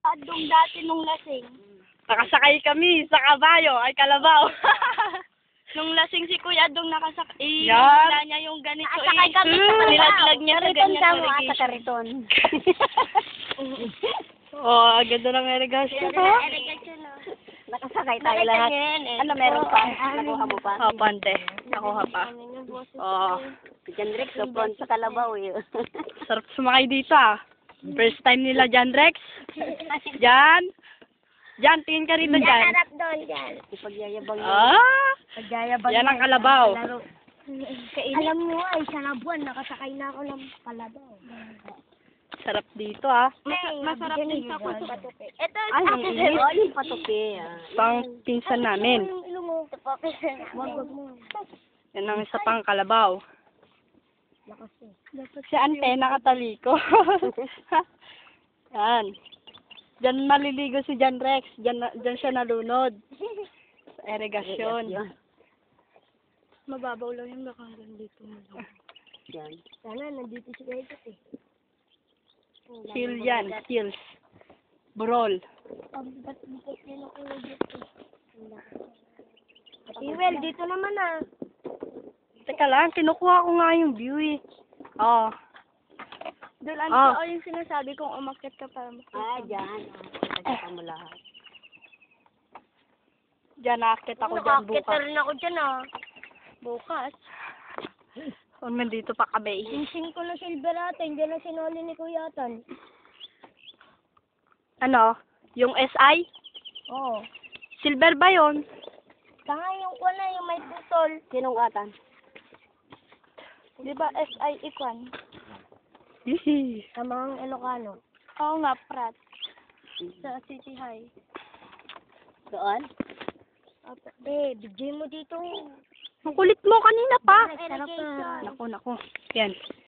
Adong dati nung lasing. Nakasakay kami sa kabayo, ay kalabaw. Nung lasing si Kuya Adong nakasakay. Yan. Wala niya yung ganito. Nakasakay kami sa kalabaw. Nilaglag niya sa Kariton ganyan ka mo, irrigation. sa kariton. Oh, ganda ng irrigation to. Irrigation na. Nakasakay tayo lahat. Ano, meron pa? Nakuha mo pa? Oh, pante. Nakuha pa. Oh, Si John Rex, so front sa kalabaw eh. sarap sumakay dito ah. First time nila dyan, Rex. Dyan. Dyan, tingin ka rito dyan. Harap doon dyan. Ipagyayabang yun. Ah, Pagyayabang yan ang kalabaw. Alam mo ay sa buwan nakasakay na ako ng kalabaw. Sarap dito ah. Masarap din sa patupi. Ito, Ay, ang init. Oh, yung patupi. Pang pinsan namin. ilungo. Wag mo. Yan ang isa pang kalabaw. Si Ante nakataliko. Yan. Diyan maliligo si John Rex. Diyan siya nalunod. Sa irrigasyon. Mababaw lang yung hanggang dito. Yan. Sana nandito si Kuya Dito eh. Hill yan. Hills. Burol. Ba't yun ako dito? Well, dito naman ah. Teka lang, kinukuha ko nga yung view eh. Oh. Doon yung sinasabi kong umakyat ka para makita. Ah, dyan. Nakakita mo lahat. Diyan nakakit ako dyan Nakakita bukas. rin ako dyan ah. Bukas. O, nandito pa kami. Singsing ko na silver ata, hindi na sinuli ni Kuya Tan. Ano? Yung SI? Oo. Silver ba yun? Saka yung kuna, yung may putol. Sinong atan? Di ba SI Ikwan? Hihi. Tamang Ilocano. Oo nga, Prat. Sa City High. Doon? Bigyan mo dito. Ang kulit mo kanina pa. Irrigation. Naku. Yan.